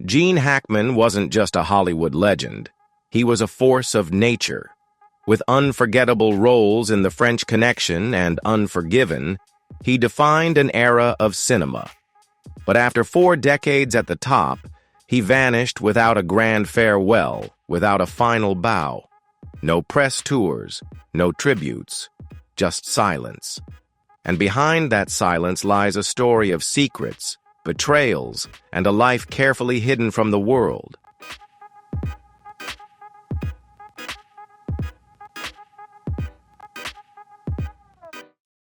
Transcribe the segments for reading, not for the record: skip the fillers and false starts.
Gene Hackman wasn't just a Hollywood legend. He was a force of nature. With unforgettable roles in The French Connection and Unforgiven, he defined an era of cinema. But after 4 decades at the top, he vanished without a grand farewell, without a final bow. No press tours, no tributes, just silence. And behind that silence lies a story of secrets, betrayals, and a life carefully hidden from the world.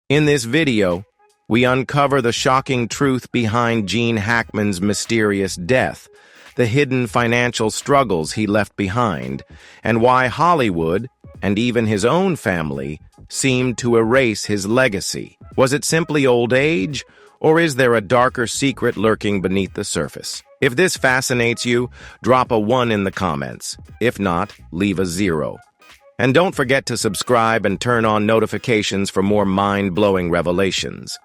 In this video, we uncover the shocking truth behind Gene Hackman's mysterious death, the hidden financial struggles he left behind, and why Hollywood, and even his own family, seemed to erase his legacy. Was it simply old age, or is there a darker secret lurking beneath the surface? If this fascinates you, drop a 1 in the comments. If not, leave a 0. And don't forget to subscribe and turn on notifications for more mind-blowing revelations.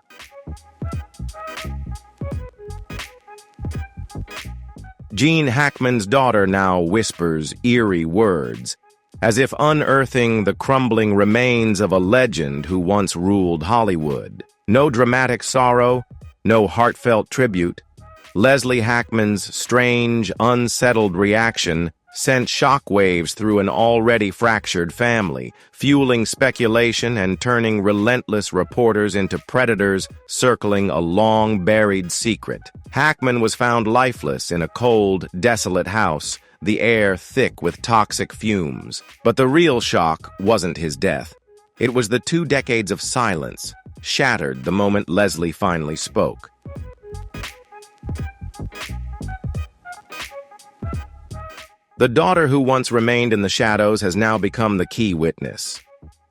Gene Hackman's daughter now whispers eerie words, as if unearthing the crumbling remains of a legend who once ruled Hollywood. No dramatic sorrow, no heartfelt tribute. Leslie Hackman's strange, unsettled reaction sent shockwaves through an already fractured family, fueling speculation and turning relentless reporters into predators circling a long-buried secret. Hackman was found lifeless in a cold, desolate house, the air thick with toxic fumes. But the real shock wasn't his death. It was the 2 decades of silence, shattered the moment Leslie finally spoke. The daughter who once remained in the shadows has now become the key witness.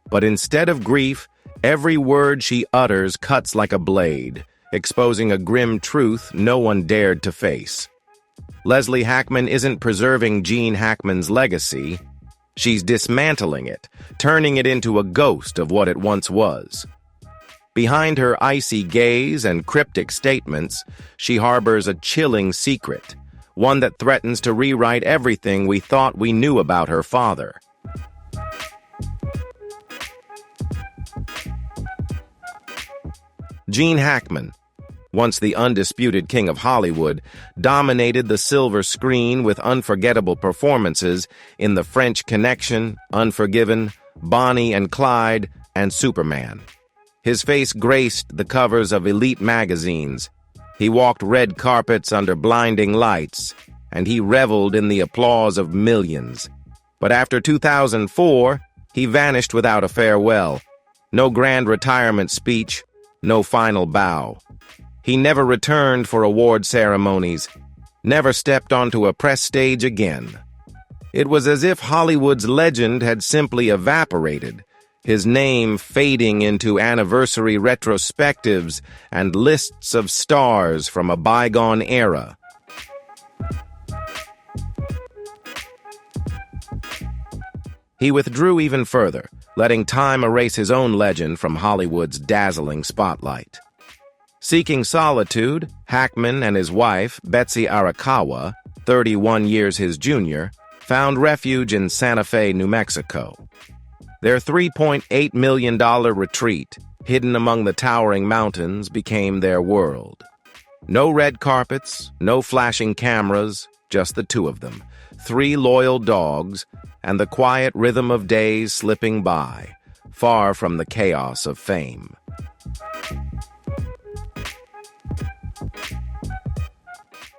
But instead of grief, every word she utters cuts like a blade, exposing a grim truth no one dared to face. Leslie Hackman isn't preserving Gene Hackman's legacy. She's dismantling it, turning it into a ghost of what it once was. Behind her icy gaze and cryptic statements, she harbors a chilling secret, one that threatens to rewrite everything we thought we knew about her father. Gene Hackman, once the undisputed king of Hollywood, dominated the silver screen with unforgettable performances in The French Connection, Unforgiven, Bonnie and Clyde, and Superman. His face graced the covers of elite magazines. He walked red carpets under blinding lights, and he reveled in the applause of millions. But after 2004, he vanished without a farewell. No grand retirement speech, no final bow. He never returned for award ceremonies, never stepped onto a press stage again. It was as if Hollywood's legend had simply evaporated, his name fading into anniversary retrospectives and lists of stars from a bygone era. He withdrew even further, letting time erase his own legend from Hollywood's dazzling spotlight. Seeking solitude, Hackman and his wife, Betsy Arakawa, 31 years his junior, found refuge in Santa Fe, New Mexico. Their $3.8 million retreat, hidden among the towering mountains, became their world. No red carpets, no flashing cameras, just the 2 of them, 3 loyal dogs, and the quiet rhythm of days slipping by, far from the chaos of fame.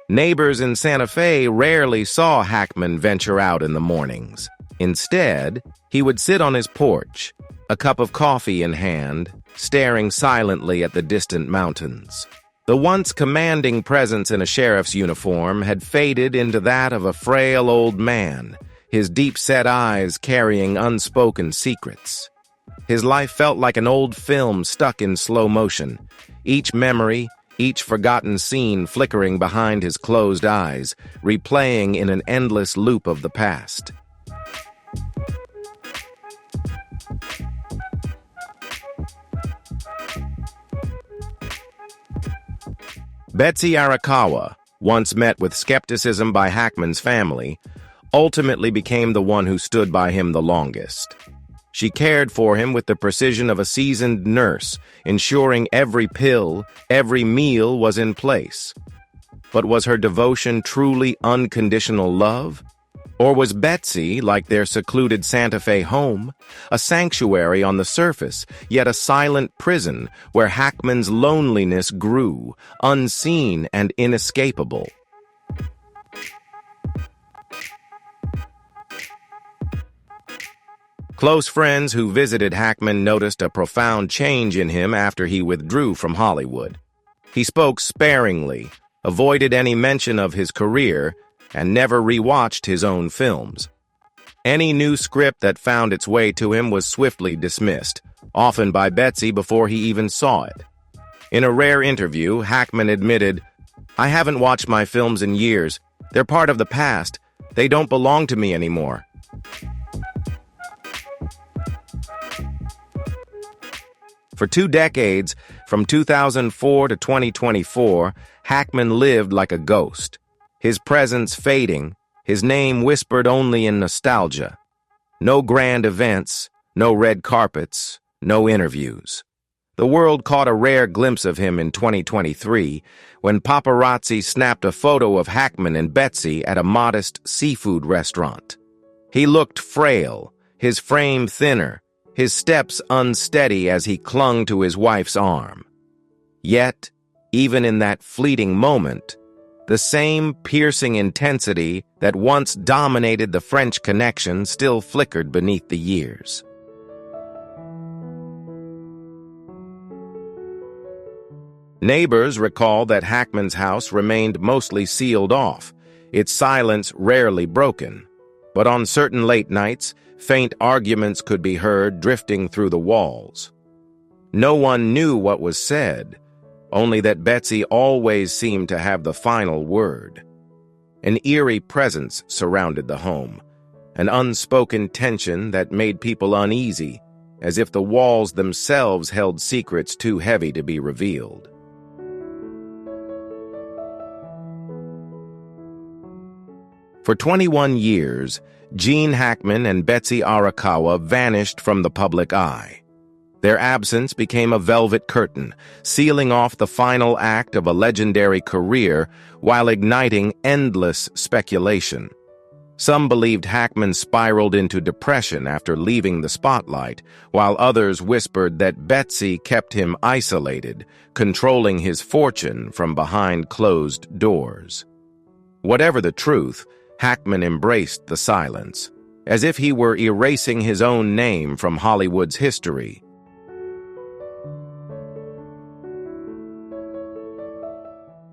Neighbors in Santa Fe rarely saw Hackman venture out in the mornings. Instead, he would sit on his porch, a cup of coffee in hand, staring silently at the distant mountains. The once commanding presence in a sheriff's uniform had faded into that of a frail old man, his deep-set eyes carrying unspoken secrets. His life felt like an old film stuck in slow motion, each memory, each forgotten scene flickering behind his closed eyes, replaying in an endless loop of the past. Betsy Arakawa, once met with skepticism by Hackman's family, ultimately became the one who stood by him the longest. She cared for him with the precision of a seasoned nurse, ensuring every pill, every meal was in place. But was her devotion truly unconditional love? Or was Betsy, like their secluded Santa Fe home, a sanctuary on the surface, yet a silent prison where Hackman's loneliness grew, unseen and inescapable? Close friends who visited Hackman noticed a profound change in him after he withdrew from Hollywood. He spoke sparingly, avoided any mention of his career, and never rewatched his own films. Any new script that found its way to him was swiftly dismissed, often by Betsy before he even saw it. In a rare interview, Hackman admitted, "I haven't watched my films in years. They're part of the past. They don't belong to me anymore." For 2 decades, from 2004 to 2024, Hackman lived like a ghost. His presence fading, his name whispered only in nostalgia. No grand events, no red carpets, no interviews. The world caught a rare glimpse of him in 2023 when paparazzi snapped a photo of Hackman and Betsy at a modest seafood restaurant. He looked frail, his frame thinner, his steps unsteady as he clung to his wife's arm. Yet, even in that fleeting moment, the same piercing intensity that once dominated the French Connection still flickered beneath the years. Neighbors recall that Hackman's house remained mostly sealed off, its silence rarely broken. But on certain late nights, faint arguments could be heard drifting through the walls. No one knew what was said, only that Betsy always seemed to have the final word. An eerie presence surrounded the home, an unspoken tension that made people uneasy, as if the walls themselves held secrets too heavy to be revealed. For 21 years, Gene Hackman and Betsy Arakawa vanished from the public eye. Their absence became a velvet curtain, sealing off the final act of a legendary career while igniting endless speculation. Some believed Hackman spiraled into depression after leaving the spotlight, while others whispered that Betsy kept him isolated, controlling his fortune from behind closed doors. Whatever the truth, Hackman embraced the silence, as if he were erasing his own name from Hollywood's history.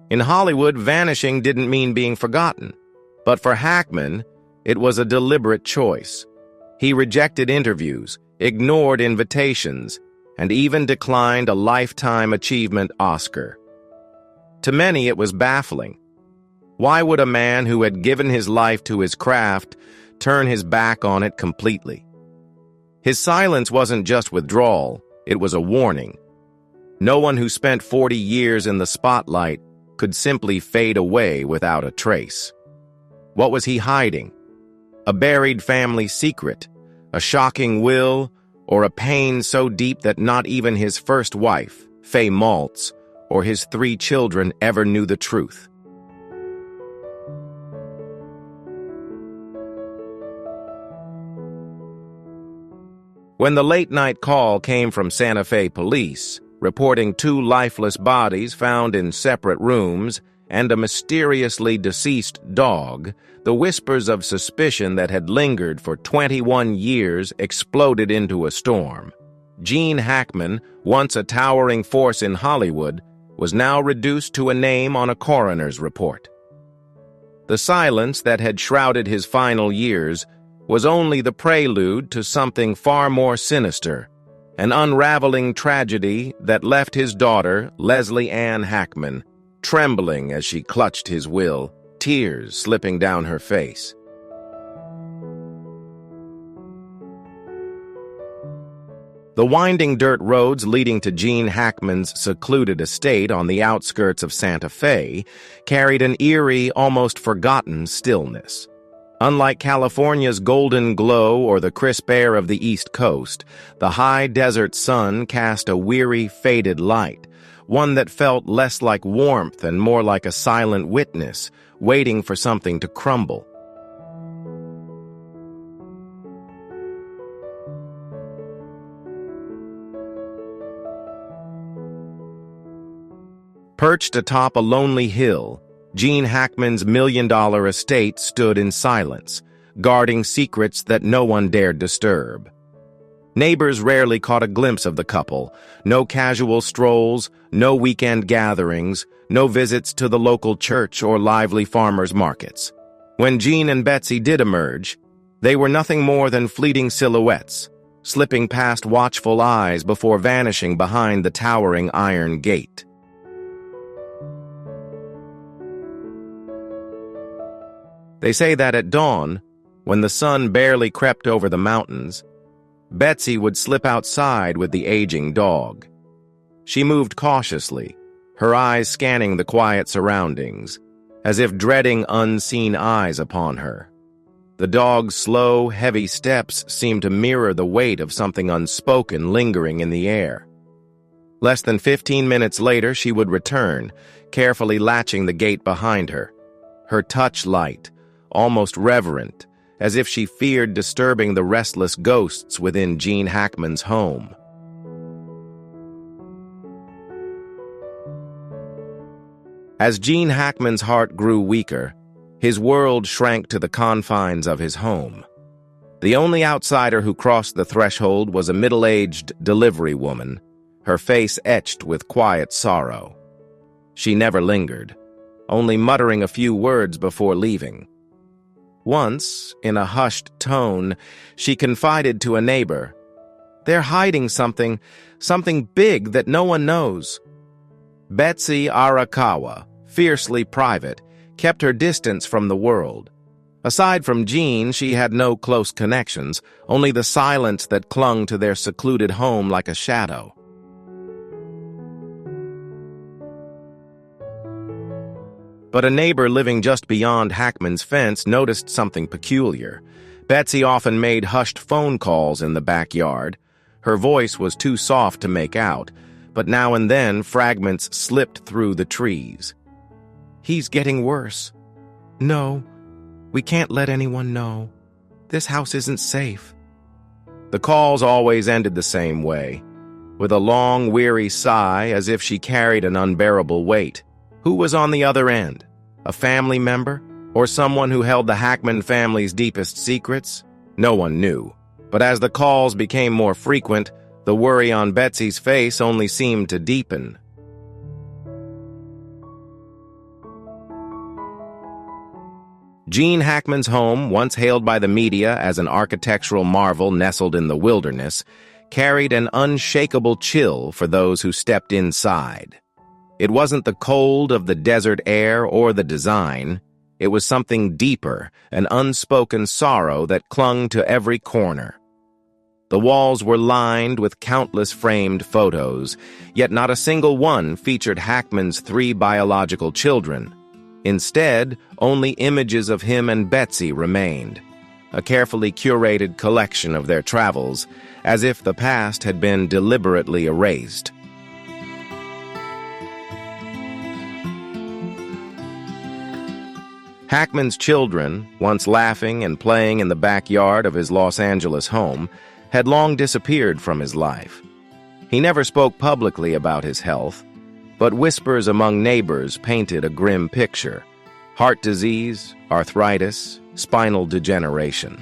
In Hollywood, vanishing didn't mean being forgotten. But for Hackman, it was a deliberate choice. He rejected interviews, ignored invitations, and even declined a Lifetime Achievement Oscar. To many, it was baffling. Why would a man who had given his life to his craft turn his back on it completely? His silence wasn't just withdrawal, it was a warning. No one who spent 40 years in the spotlight could simply fade away without a trace. What was he hiding? A buried family secret, a shocking will, or a pain so deep that not even his first wife, Faye Maltz, or his 3 children ever knew the truth? When the late-night call came from Santa Fe police, reporting 2 lifeless bodies found in separate rooms and a mysteriously deceased dog, the whispers of suspicion that had lingered for 21 years exploded into a storm. Gene Hackman, once a towering force in Hollywood, was now reduced to a name on a coroner's report. The silence that had shrouded his final years was only the prelude to something far more sinister, an unraveling tragedy that left his daughter, Leslie Ann Hackman, trembling as she clutched his will, tears slipping down her face. The winding dirt roads leading to Gene Hackman's secluded estate on the outskirts of Santa Fe carried an eerie, almost forgotten stillness. Unlike California's golden glow or the crisp air of the East Coast, the high desert sun cast a weary, faded light, one that felt less like warmth and more like a silent witness, waiting for something to crumble. Perched atop a lonely hill, Gene Hackman's million-dollar estate stood in silence, guarding secrets that no one dared disturb. Neighbors rarely caught a glimpse of the couple. No casual strolls, no weekend gatherings, no visits to the local church or lively farmers' markets. When Gene and Betsy did emerge, they were nothing more than fleeting silhouettes, slipping past watchful eyes before vanishing behind the towering iron gate. They say that at dawn, when the sun barely crept over the mountains, Betsy would slip outside with the aging dog. She moved cautiously, her eyes scanning the quiet surroundings, as if dreading unseen eyes upon her. The dog's slow, heavy steps seemed to mirror the weight of something unspoken lingering in the air. Less than 15 minutes later, she would return, carefully latching the gate behind her, her touch light, almost reverent, as if she feared disturbing the restless ghosts within Gene Hackman's home. As Gene Hackman's heart grew weaker, his world shrank to the confines of his home. The only outsider who crossed the threshold was a middle-aged delivery woman, her face etched with quiet sorrow. She never lingered, only muttering a few words before leaving. Once, in a hushed tone, she confided to a neighbor, "They're hiding something big that no one knows." Betsy Arakawa, fiercely private, kept her distance from the world. Aside from Gene, she had no close connections, only the silence that clung to their secluded home like a shadow. But a neighbor living just beyond Hackman's fence noticed something peculiar. Betsy often made hushed phone calls in the backyard. Her voice was too soft to make out, but now and then fragments slipped through the trees. "He's getting worse. No, we can't let anyone know. This house isn't safe." The calls always ended the same way, with a long, weary sigh as if she carried an unbearable weight. Who was on the other end? A family member? Or someone who held the Hackman family's deepest secrets? No one knew. But as the calls became more frequent, the worry on Betsy's face only seemed to deepen. Gene Hackman's home, once hailed by the media as an architectural marvel nestled in the wilderness, carried an unshakable chill for those who stepped inside. It wasn't the cold of the desert air or the design. It was something deeper, an unspoken sorrow that clung to every corner. The walls were lined with countless framed photos, yet not a single one featured Hackman's 3 biological children. Instead, only images of him and Betsy remained, a carefully curated collection of their travels, as if the past had been deliberately erased. Hackman's children, once laughing and playing in the backyard of his Los Angeles home, had long disappeared from his life. He never spoke publicly about his health, but whispers among neighbors painted a grim picture: heart disease, arthritis, spinal degeneration.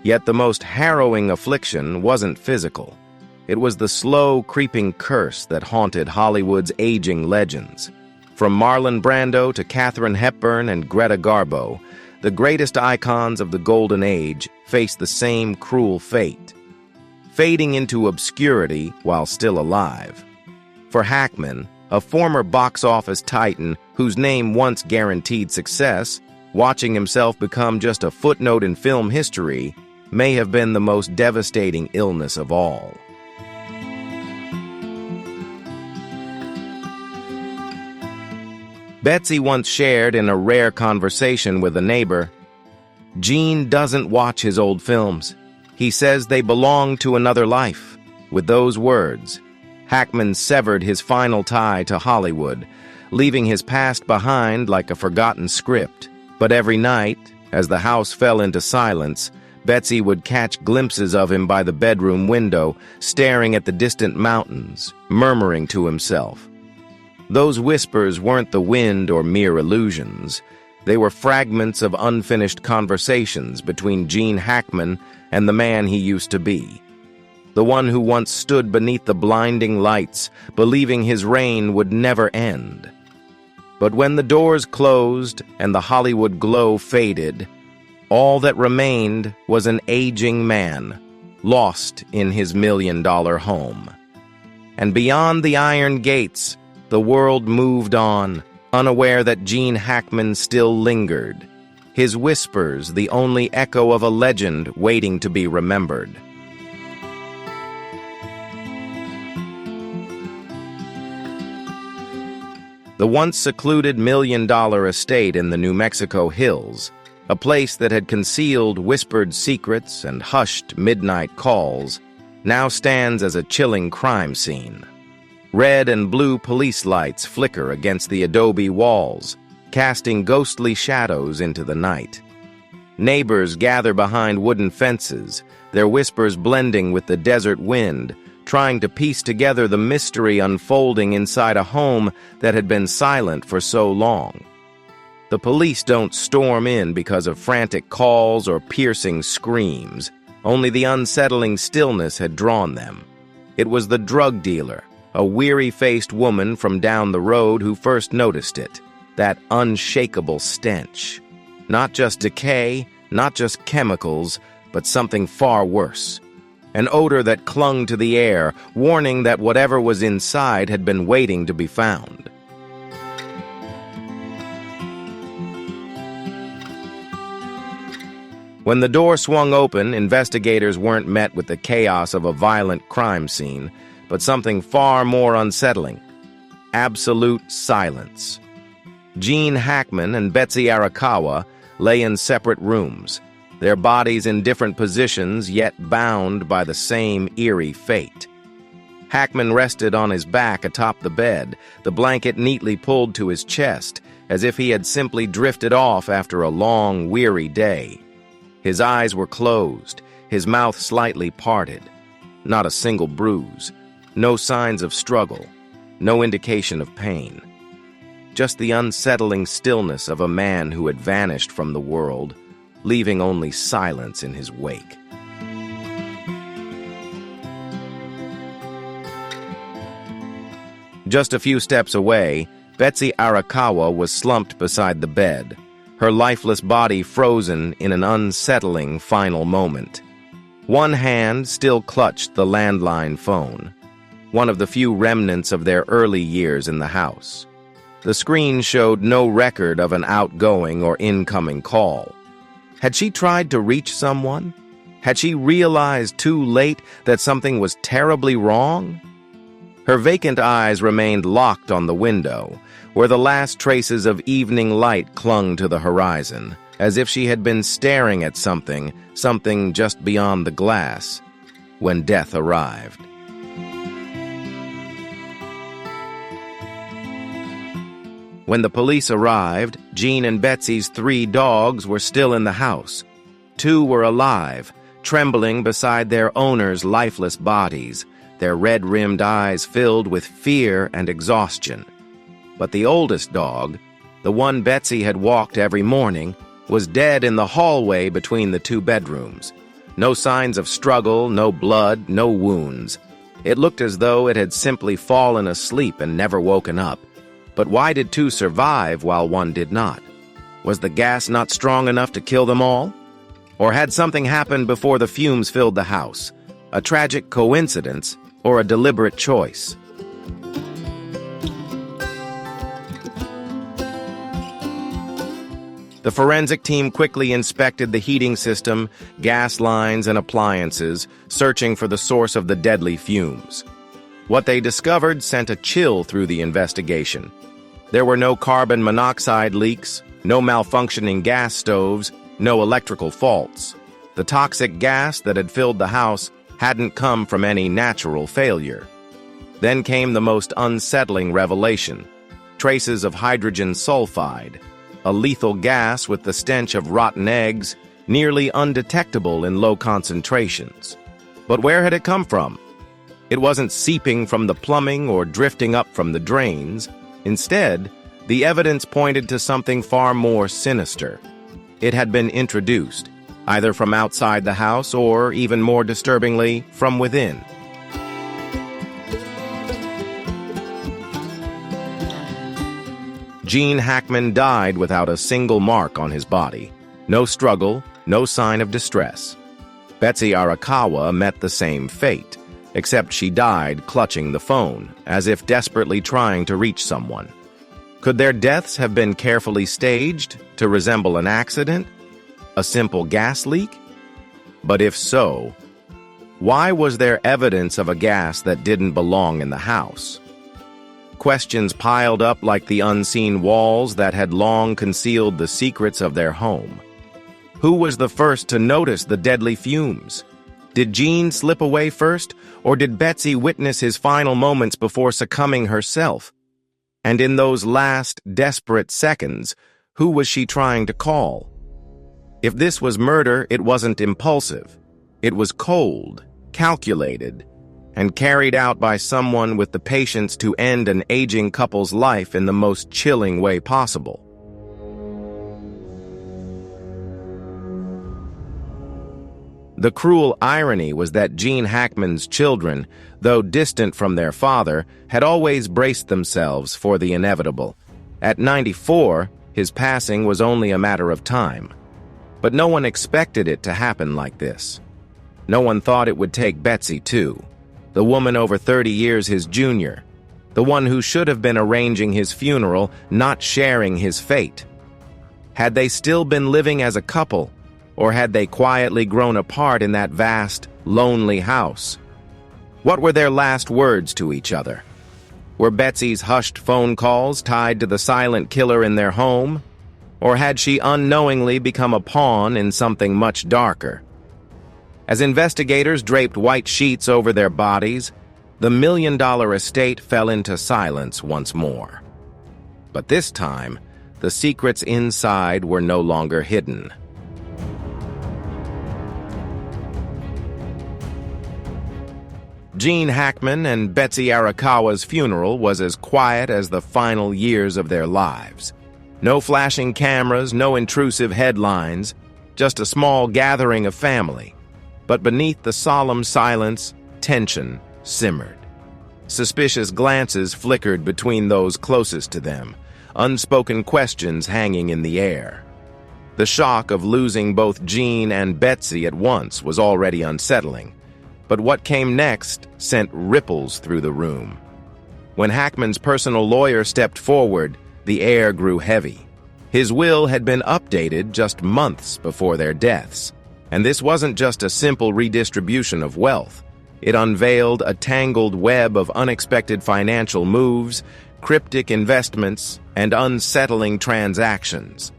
Yet the most harrowing affliction wasn't physical. It was the slow, creeping curse that haunted Hollywood's aging legends. From Marlon Brando to Katharine Hepburn and Greta Garbo, the greatest icons of the Golden Age faced the same cruel fate, fading into obscurity while still alive. For Hackman, a former box office titan whose name once guaranteed success, watching himself become just a footnote in film history may have been the most devastating illness of all. Betsy once shared in a rare conversation with a neighbor, "Gene doesn't watch his old films. He says they belong to another life." With those words, Hackman severed his final tie to Hollywood, leaving his past behind like a forgotten script. But every night, as the house fell into silence, Betsy would catch glimpses of him by the bedroom window, staring at the distant mountains, murmuring to himself. Those whispers weren't the wind or mere illusions. They were fragments of unfinished conversations between Gene Hackman and the man he used to be. The one who once stood beneath the blinding lights, believing his reign would never end. But when the doors closed and the Hollywood glow faded, all that remained was an aging man, lost in his $1,000,000 home. And beyond the iron gates, the world moved on, unaware that Gene Hackman still lingered, his whispers the only echo of a legend waiting to be remembered. The once secluded $1,000,000 estate in the New Mexico hills, a place that had concealed whispered secrets and hushed midnight calls, now stands as a chilling crime scene. Red and blue police lights flicker against the adobe walls, casting ghostly shadows into the night. Neighbors gather behind wooden fences, their whispers blending with the desert wind, trying to piece together the mystery unfolding inside a home that had been silent for so long. The police don't storm in because of frantic calls or piercing screams. Only the unsettling stillness had drawn them. It was the drug dealer, a weary-faced woman from down the road, who first noticed it, that unshakable stench. Not just decay, not just chemicals, but something far worse. An odor that clung to the air, warning that whatever was inside had been waiting to be found. When the door swung open, investigators weren't met with the chaos of a violent crime scene, but something far more unsettling: absolute silence. Gene Hackman and Betsy Arakawa lay in separate rooms, their bodies in different positions, yet bound by the same eerie fate. Hackman rested on his back atop the bed, the blanket neatly pulled to his chest, as if he had simply drifted off after a long, weary day. His eyes were closed, his mouth slightly parted. Not a single bruise, no signs of struggle, no indication of pain. Just the unsettling stillness of a man who had vanished from the world, leaving only silence in his wake. Just a few steps away, Betsy Arakawa was slumped beside the bed, her lifeless body frozen in an unsettling final moment. One hand still clutched the landline phone, one of the few remnants of their early years in the house. The screen showed no record of an outgoing or incoming call. Had she tried to reach someone? Had she realized too late that something was terribly wrong? Her vacant eyes remained locked on the window, where the last traces of evening light clung to the horizon, as if she had been staring at something just beyond the glass, when death arrived. When the police arrived, Gene and Betsy's 3 dogs were still in the house. 2 were alive, trembling beside their owners' lifeless bodies, their red-rimmed eyes filled with fear and exhaustion. But the oldest dog, the one Betsy had walked every morning, was dead in the hallway between the 2 bedrooms. No signs of struggle, no blood, no wounds. It looked as though it had simply fallen asleep and never woken up. But why did 2 survive while 1 did not? Was the gas not strong enough to kill them all? Or had something happened before the fumes filled the house? A tragic coincidence or a deliberate choice? The forensic team quickly inspected the heating system, gas lines, and appliances, searching for the source of the deadly fumes. What they discovered sent a chill through the investigation. There were no carbon monoxide leaks, no malfunctioning gas stoves, no electrical faults. The toxic gas that had filled the house hadn't come from any natural failure. Then came the most unsettling revelation: traces of hydrogen sulfide, a lethal gas with the stench of rotten eggs, nearly undetectable in low concentrations. But where had it come from? It wasn't seeping from the plumbing or drifting up from the drains. Instead, the evidence pointed to something far more sinister. It had been introduced, either from outside the house or, even more disturbingly, from within. Gene Hackman died without a single mark on his body. No struggle, no sign of distress. Betsy Arakawa met the same fate, except she died clutching the phone, as if desperately trying to reach someone. Could their deaths have been carefully staged to resemble an accident? A simple gas leak? But if so, why was there evidence of a gas that didn't belong in the house? Questions piled up like the unseen walls that had long concealed the secrets of their home. Who was the first to notice the deadly fumes? Did Gene slip away first, or did Betsy witness his final moments before succumbing herself? And in those last, desperate seconds, who was she trying to call? If this was murder, it wasn't impulsive. It was cold, calculated, and carried out by someone with the patience to end an aging couple's life in the most chilling way possible. The cruel irony was that Gene Hackman's children, though distant from their father, had always braced themselves for the inevitable. At 94, his passing was only a matter of time. But no one expected it to happen like this. No one thought it would take Betsy, too. The woman over 30 years his junior. The one who should have been arranging his funeral, not sharing his fate. Had they still been living as a couple, or had they quietly grown apart in that vast, lonely house? What were their last words to each other? Were Betsy's hushed phone calls tied to the silent killer in their home? Or had she unknowingly become a pawn in something much darker? As investigators draped white sheets over their bodies, the million-dollar estate fell into silence once more. But this time, the secrets inside were no longer hidden. Gene Hackman and Betsy Arakawa's funeral was as quiet as the final years of their lives. No flashing cameras, no intrusive headlines, just a small gathering of family. But beneath the solemn silence, tension simmered. Suspicious glances flickered between those closest to them, unspoken questions hanging in the air. The shock of losing both Gene and Betsy at once was already unsettling. But what came next sent ripples through the room. When Hackman's personal lawyer stepped forward, the air grew heavy. His will had been updated just months before their deaths. And this wasn't just a simple redistribution of wealth. It unveiled a tangled web of unexpected financial moves, cryptic investments, and unsettling transactions.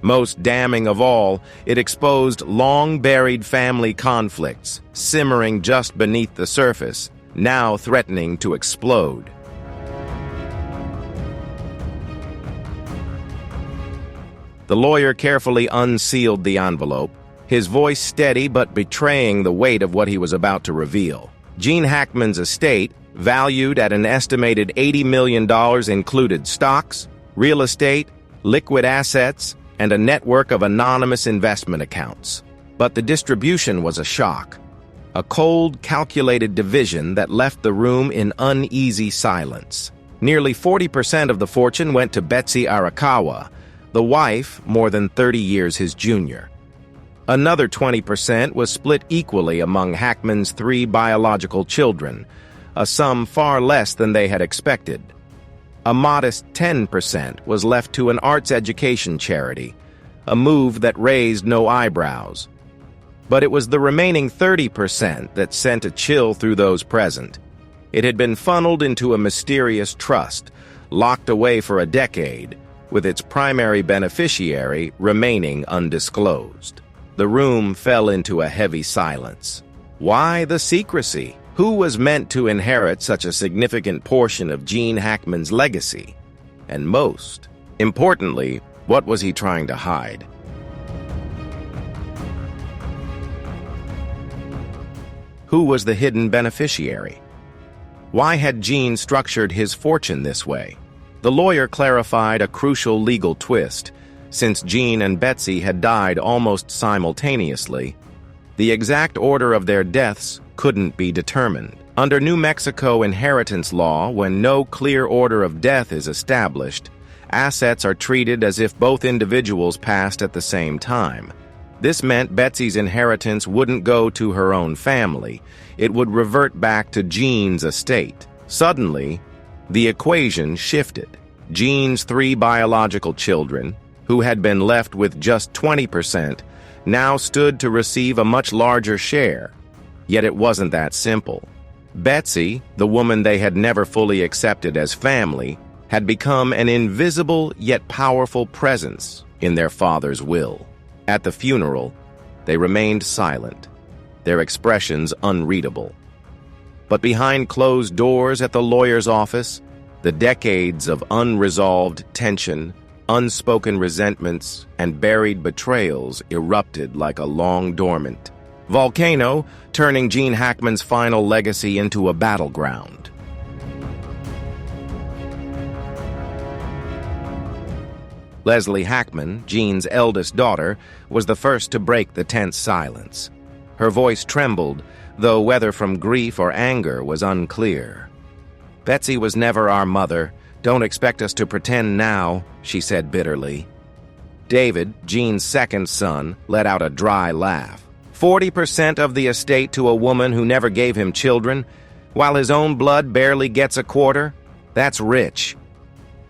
Most damning of all, it exposed long-buried family conflicts, simmering just beneath the surface, now threatening to explode. The lawyer carefully unsealed the envelope, his voice steady but betraying the weight of what he was about to reveal. Gene Hackman's estate, valued at an estimated $80 million, included stocks, real estate, liquid assets, and a network of anonymous investment accounts. But the distribution was a shock. A cold, calculated division that left the room in uneasy silence. Nearly 40% of the fortune went to Betsy Arakawa, the wife more than 30 years his junior. Another 20% was split equally among Hackman's 3 biological children, a sum far less than they had expected. A modest 10% was left to an arts education charity, a move that raised no eyebrows. But it was the remaining 30% that sent a chill through those present. It had been funneled into a mysterious trust, locked away for a decade, with its primary beneficiary remaining undisclosed. The room fell into a heavy silence. Why the secrecy? Who was meant to inherit such a significant portion of Gene Hackman's legacy? And most importantly, what was he trying to hide? Who was the hidden beneficiary? Why had Gene structured his fortune this way? The lawyer clarified a crucial legal twist. Since Gene and Betsy had died almost simultaneously, the exact order of their deaths couldn't be determined. Under New Mexico inheritance law, when no clear order of death is established, assets are treated as if both individuals passed at the same time. This meant Betsy's inheritance wouldn't go to her own family. It would revert back to Gene's estate. Suddenly, the equation shifted. Gene's 3 biological children, who had been left with just 20%, now stood to receive a much larger share. Yet it wasn't that simple. Betsy, the woman they had never fully accepted as family, had become an invisible yet powerful presence in their father's will. At the funeral, they remained silent, their expressions unreadable. But behind closed doors at the lawyer's office, the decades of unresolved tension, unspoken resentments, and buried betrayals erupted like a long-dormant volcano, turning Gene Hackman's final legacy into a battleground. Leslie Hackman, Gene's eldest daughter, was the first to break the tense silence. Her voice trembled, though whether from grief or anger was unclear. "Betsy was never our mother. Don't expect us to pretend now," she said bitterly. David, Gene's second son, let out a dry laugh. 40% of the estate to a woman who never gave him children, while his own blood barely gets a quarter? That's rich.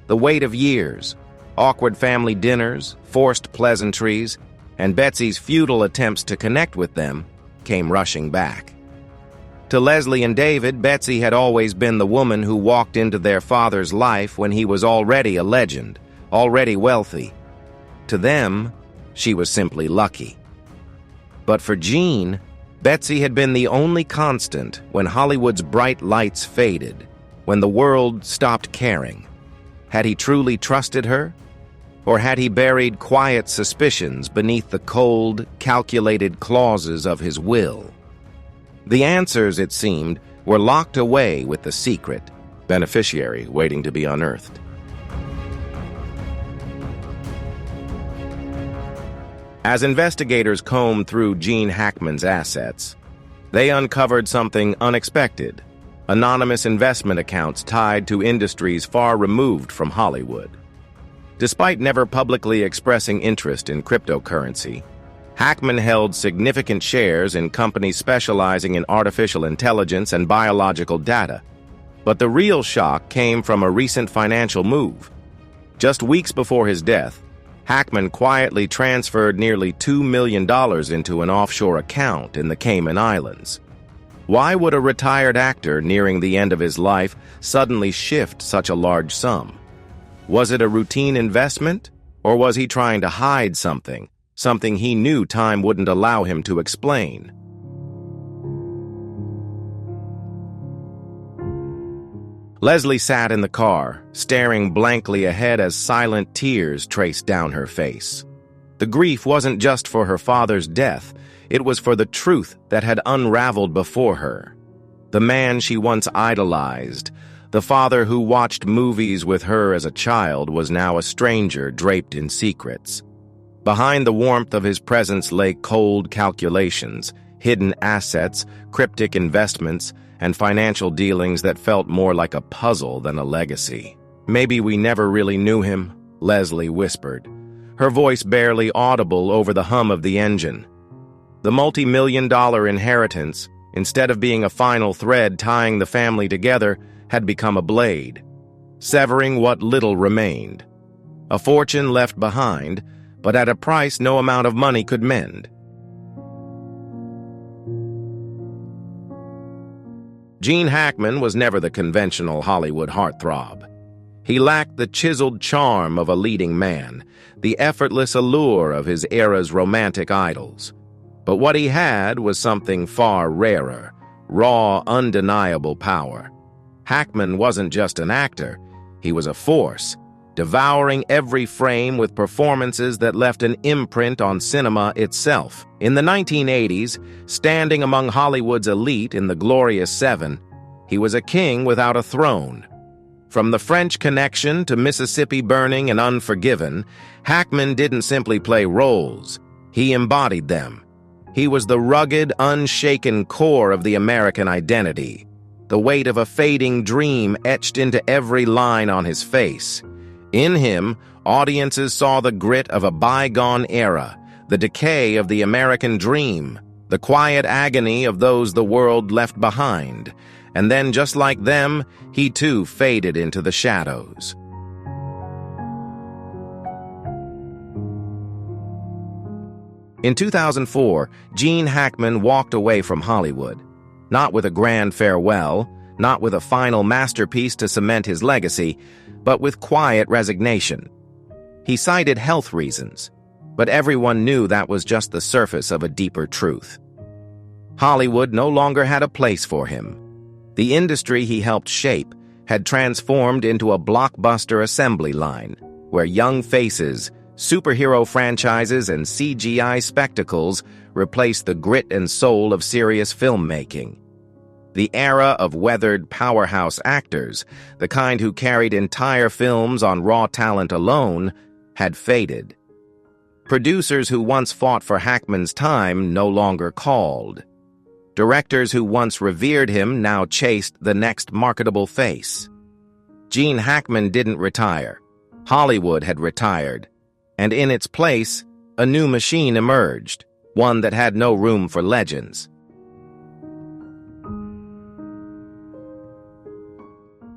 The weight of years, awkward family dinners, forced pleasantries, and Betsy's futile attempts to connect with them came rushing back. To Leslie and David, Betsy had always been the woman who walked into their father's life when he was already a legend, already wealthy. To them, she was simply lucky. But for Gene, Betsy had been the only constant when Hollywood's bright lights faded, when the world stopped caring. Had he truly trusted her? Or had he buried quiet suspicions beneath the cold, calculated clauses of his will? The answers, it seemed, were locked away with the secret beneficiary waiting to be unearthed. As investigators combed through Gene Hackman's assets, they uncovered something unexpected: anonymous investment accounts tied to industries far removed from Hollywood. Despite never publicly expressing interest in cryptocurrency, Hackman held significant shares in companies specializing in artificial intelligence and biological data. But the real shock came from a recent financial move. Just weeks before his death, Hackman quietly transferred nearly $2 million into an offshore account in the Cayman Islands. Why would a retired actor nearing the end of his life suddenly shift such a large sum? Was it a routine investment, or was he trying to hide something he knew time wouldn't allow him to explain? Leslie sat in the car, staring blankly ahead as silent tears traced down her face. The grief wasn't just for her father's death, it was for the truth that had unraveled before her. The man she once idolized, the father who watched movies with her as a child, was now a stranger draped in secrets. Behind the warmth of his presence lay cold calculations, hidden assets, cryptic investments, and financial dealings that felt more like a puzzle than a legacy. "Maybe we never really knew him," Leslie whispered, her voice barely audible over the hum of the engine. The multi-million-dollar inheritance, instead of being a final thread tying the family together, had become a blade, severing what little remained. A fortune left behind, but at a price no amount of money could mend. Gene Hackman was never the conventional Hollywood heartthrob. He lacked the chiseled charm of a leading man, the effortless allure of his era's romantic idols. But what he had was something far rarer, raw, undeniable power. Hackman wasn't just an actor, he was a force, devouring every frame with performances that left an imprint on cinema itself. In the 1980s, standing among Hollywood's elite in the Glorious Seven, he was a king without a throne. From The French Connection to Mississippi Burning and Unforgiven, Hackman didn't simply play roles, he embodied them. He was the rugged, unshaken core of the American identity, the weight of a fading dream etched into every line on his face. In him, audiences saw the grit of a bygone era, the decay of the American dream, the quiet agony of those the world left behind. And then, just like them, he too faded into the shadows. In 2004, Gene Hackman walked away from Hollywood, not with a grand farewell, not with a final masterpiece to cement his legacy, but with quiet resignation. He cited health reasons, but everyone knew that was just the surface of a deeper truth. Hollywood no longer had a place for him. The industry he helped shape had transformed into a blockbuster assembly line, where young faces, superhero franchises, and CGI spectacles replaced the grit and soul of serious filmmaking. The era of weathered powerhouse actors, the kind who carried entire films on raw talent alone, had faded. Producers who once fought for Hackman's time no longer called. Directors who once revered him now chased the next marketable face. Gene Hackman didn't retire. Hollywood had retired. And in its place, a new machine emerged, one that had no room for legends.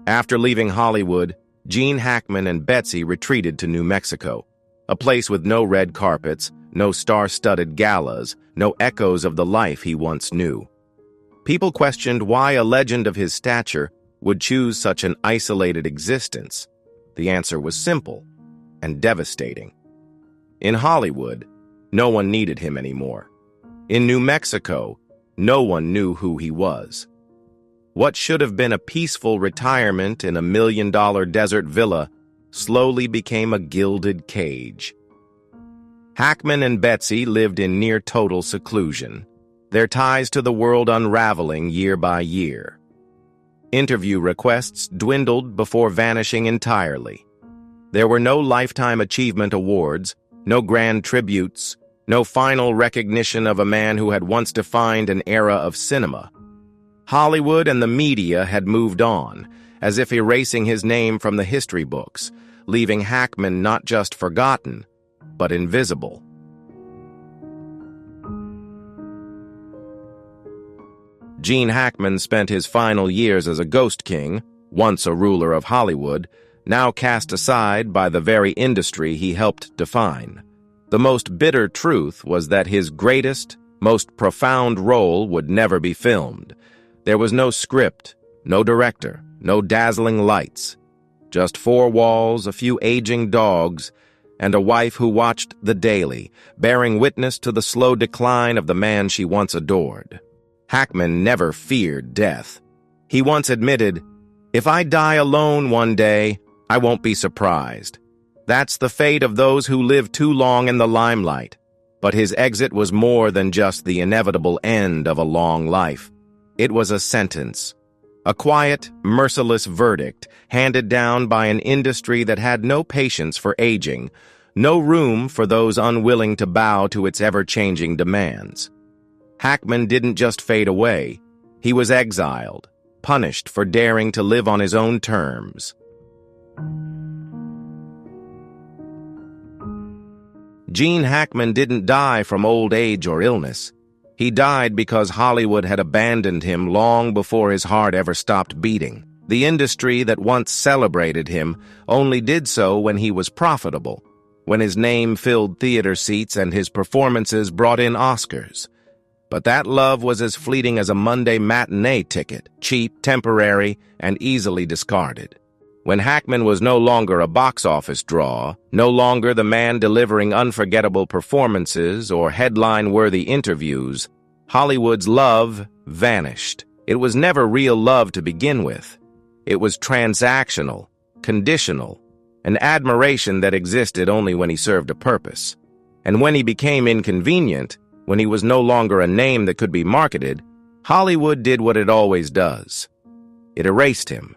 After leaving Hollywood, Gene Hackman and Betsy retreated to New Mexico, a place with no red carpets, no star-studded galas, no echoes of the life he once knew. People questioned why a legend of his stature would choose such an isolated existence. The answer was simple and devastating. In Hollywood, no one needed him anymore. In New Mexico, no one knew who he was. What should have been a peaceful retirement in a $1 million desert villa slowly became a gilded cage. Hackman and Betsy lived in near-total seclusion, their ties to the world unraveling year by year. Interview requests dwindled before vanishing entirely. There were no Lifetime Achievement Awards, no grand tributes, no final recognition of a man who had once defined an era of cinema. Hollywood and the media had moved on, as if erasing his name from the history books, leaving Hackman not just forgotten, but invisible. Gene Hackman spent his final years as a ghost king, once a ruler of Hollywood, now cast aside by the very industry he helped define. The most bitter truth was that his greatest, most profound role would never be filmed. There was no script, no director, no dazzling lights. Just four walls, a few aging dogs, and a wife who watched the daily, bearing witness to the slow decline of the man she once adored. Hackman never feared death. He once admitted, "If I die alone one day, I won't be surprised. That's the fate of those who live too long in the limelight." But his exit was more than just the inevitable end of a long life. It was a sentence, a quiet, merciless verdict handed down by an industry that had no patience for aging, no room for those unwilling to bow to its ever-changing demands. Hackman didn't just fade away. He was exiled, punished for daring to live on his own terms. Gene Hackman didn't die from old age or illness. He died because Hollywood had abandoned him long before his heart ever stopped beating. The industry that once celebrated him only did so when he was profitable, when his name filled theater seats and his performances brought in Oscars. But that love was as fleeting as a Monday matinee ticket, cheap, temporary, and easily discarded. When Hackman was no longer a box office draw, no longer the man delivering unforgettable performances or headline-worthy interviews, Hollywood's love vanished. It was never real love to begin with. It was transactional, conditional, an admiration that existed only when he served a purpose. And when he became inconvenient, when he was no longer a name that could be marketed, Hollywood did what it always does. It erased him.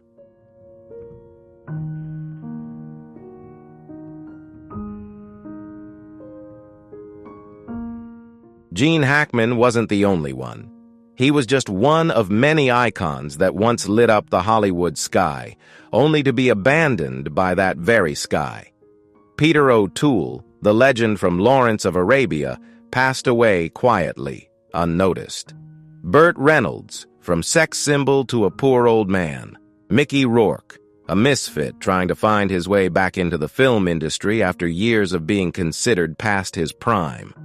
Gene Hackman wasn't the only one. He was just one of many icons that once lit up the Hollywood sky, only to be abandoned by that very sky. Peter O'Toole, the legend from Lawrence of Arabia, passed away quietly, unnoticed. Burt Reynolds, from sex symbol to a poor old man. Mickey Rourke, a misfit trying to find his way back into the film industry after years of being considered past his prime.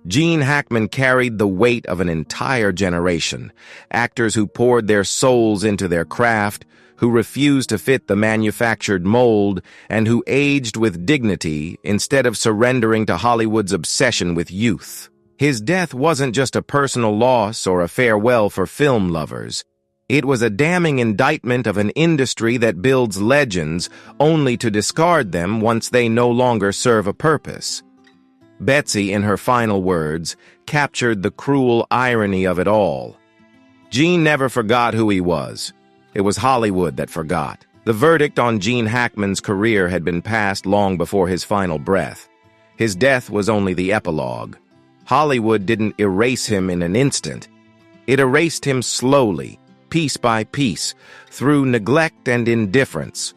Gene Hackman carried the weight of an entire generation, actors who poured their souls into their craft, who refused to fit the manufactured mold, and who aged with dignity instead of surrendering to Hollywood's obsession with youth. His death wasn't just a personal loss or a farewell for film lovers. It was a damning indictment of an industry that builds legends only to discard them once they no longer serve a purpose. Betsy, in her final words, captured the cruel irony of it all. Gene never forgot who he was. It was Hollywood that forgot. The verdict on Gene Hackman's career had been passed long before his final breath. His death was only the epilogue. Hollywood didn't erase him in an instant. It erased him slowly, piece by piece, through neglect and indifference,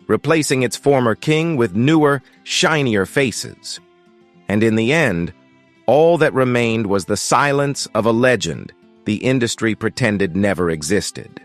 replacing its former king with newer, shinier faces. And in the end, all that remained was the silence of a legend the industry pretended never existed.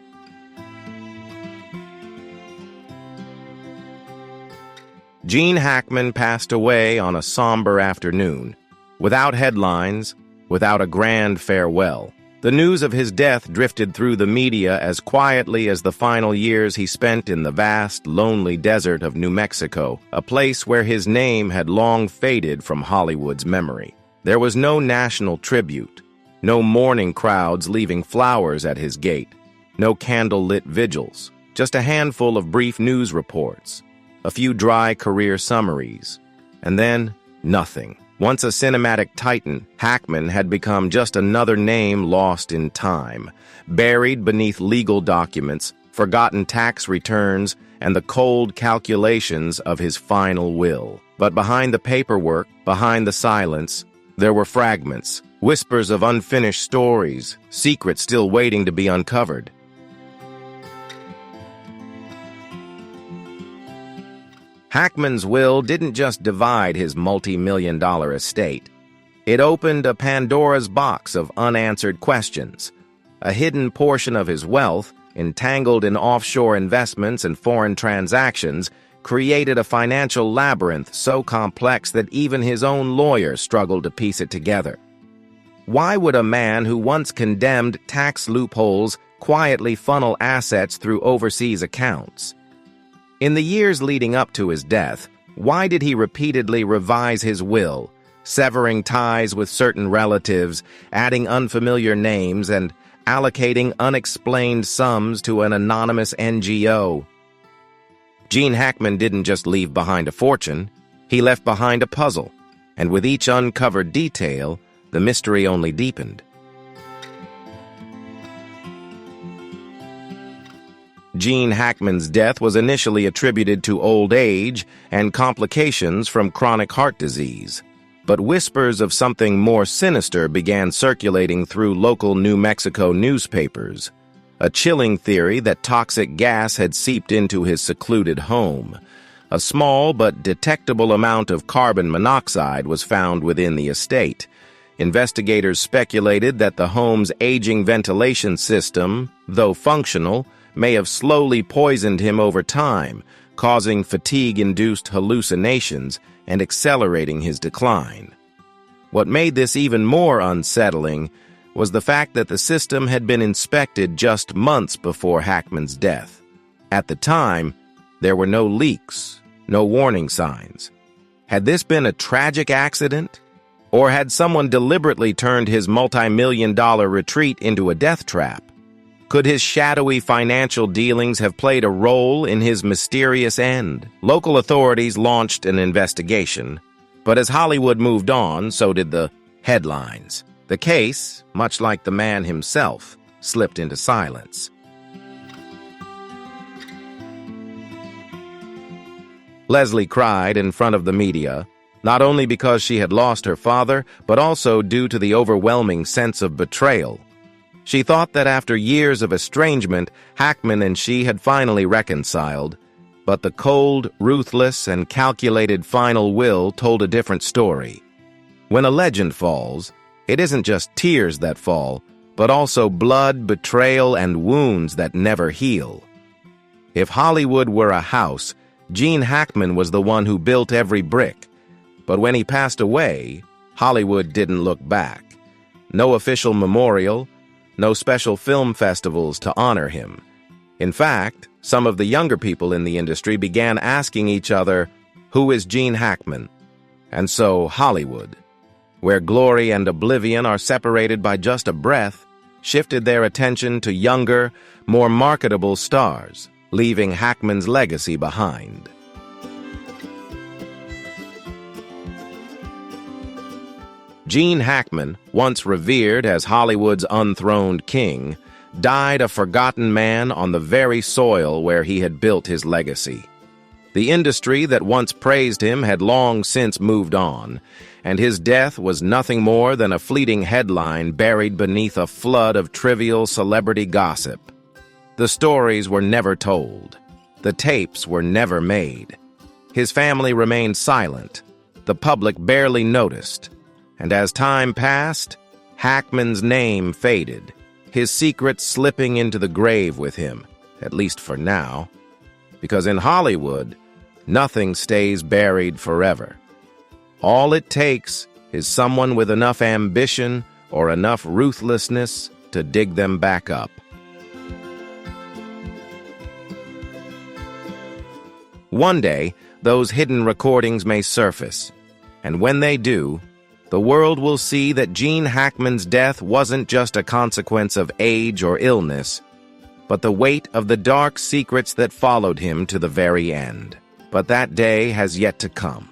Gene Hackman passed away on a somber afternoon, without headlines, without a grand farewell. The news of his death drifted through the media as quietly as the final years he spent in the vast, lonely desert of New Mexico, a place where his name had long faded from Hollywood's memory. There was no national tribute, no mourning crowds leaving flowers at his gate, no candle-lit vigils, just a handful of brief news reports, a few dry career summaries, and then nothing. Once a cinematic titan, Hackman had become just another name lost in time, buried beneath legal documents, forgotten tax returns, and the cold calculations of his final will. But behind the paperwork, behind the silence, there were fragments, whispers of unfinished stories, secrets still waiting to be uncovered. Hackman's will didn't just divide his multi-million-dollar estate. It opened a Pandora's box of unanswered questions. A hidden portion of his wealth, entangled in offshore investments and foreign transactions, created a financial labyrinth so complex that even his own lawyer struggled to piece it together. Why would a man who once condemned tax loopholes quietly funnel assets through overseas accounts? In the years leading up to his death, why did he repeatedly revise his will, severing ties with certain relatives, adding unfamiliar names, and allocating unexplained sums to an anonymous NGO? Gene Hackman didn't just leave behind a fortune, he left behind a puzzle, and with each uncovered detail, the mystery only deepened. Gene Hackman's death was initially attributed to old age and complications from chronic heart disease, but whispers of something more sinister began circulating through local New Mexico newspapers. A chilling theory that toxic gas had seeped into his secluded home. A small but detectable amount of carbon monoxide was found within the estate. Investigators speculated that the home's aging ventilation system, though functional, may have slowly poisoned him over time, causing fatigue-induced hallucinations and accelerating his decline. What made this even more unsettling was the fact that the system had been inspected just months before Hackman's death. At the time, there were no leaks, no warning signs. Had this been a tragic accident? Or had someone deliberately turned his multi-million-dollar retreat into a death trap? Could his shadowy financial dealings have played a role in his mysterious end? Local authorities launched an investigation, but as Hollywood moved on, so did the headlines. The case, much like the man himself, slipped into silence. Leslie cried in front of the media, not only because she had lost her father, but also due to the overwhelming sense of betrayal. She thought that after years of estrangement, Hackman and she had finally reconciled, but the cold, ruthless, and calculated final will told a different story. When a legend falls, it isn't just tears that fall, but also blood, betrayal, and wounds that never heal. If Hollywood were a house, Gene Hackman was the one who built every brick. But when he passed away, Hollywood didn't look back. No official memorial, no special film festivals to honor him. In fact, some of the younger people in the industry began asking each other, "Who is Gene Hackman?" And so Hollywood, where glory and oblivion are separated by just a breath, shifted their attention to younger, more marketable stars, leaving Hackman's legacy behind. Gene Hackman, once revered as Hollywood's unthroned king, died a forgotten man on the very soil where he had built his legacy. The industry that once praised him had long since moved on, and his death was nothing more than a fleeting headline buried beneath a flood of trivial celebrity gossip. The stories were never told. The tapes were never made. His family remained silent. The public barely noticed. And as time passed, Hackman's name faded, his secrets slipping into the grave with him, at least for now. Because in Hollywood, nothing stays buried forever. All it takes is someone with enough ambition or enough ruthlessness to dig them back up. One day, those hidden recordings may surface, and when they do, the world will see that Gene Hackman's death wasn't just a consequence of age or illness, but the weight of the dark secrets that followed him to the very end. But that day has yet to come.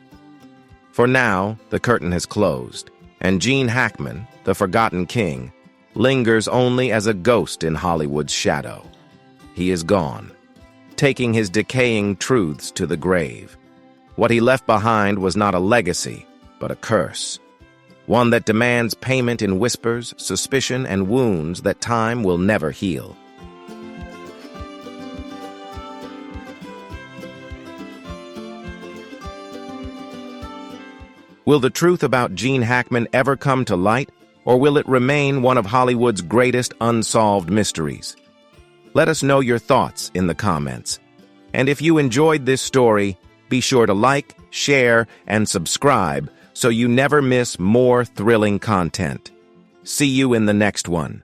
For now, the curtain has closed, and Gene Hackman, the forgotten king, lingers only as a ghost in Hollywood's shadow. He is gone, taking his decaying truths to the grave. What he left behind was not a legacy, but a curse. One that demands payment in whispers, suspicion, and wounds that time will never heal. Will the truth about Gene Hackman ever come to light, or will it remain one of Hollywood's greatest unsolved mysteries? Let us know your thoughts in the comments. And if you enjoyed this story, be sure to like, share, and subscribe so you never miss more thrilling content. See you in the next one.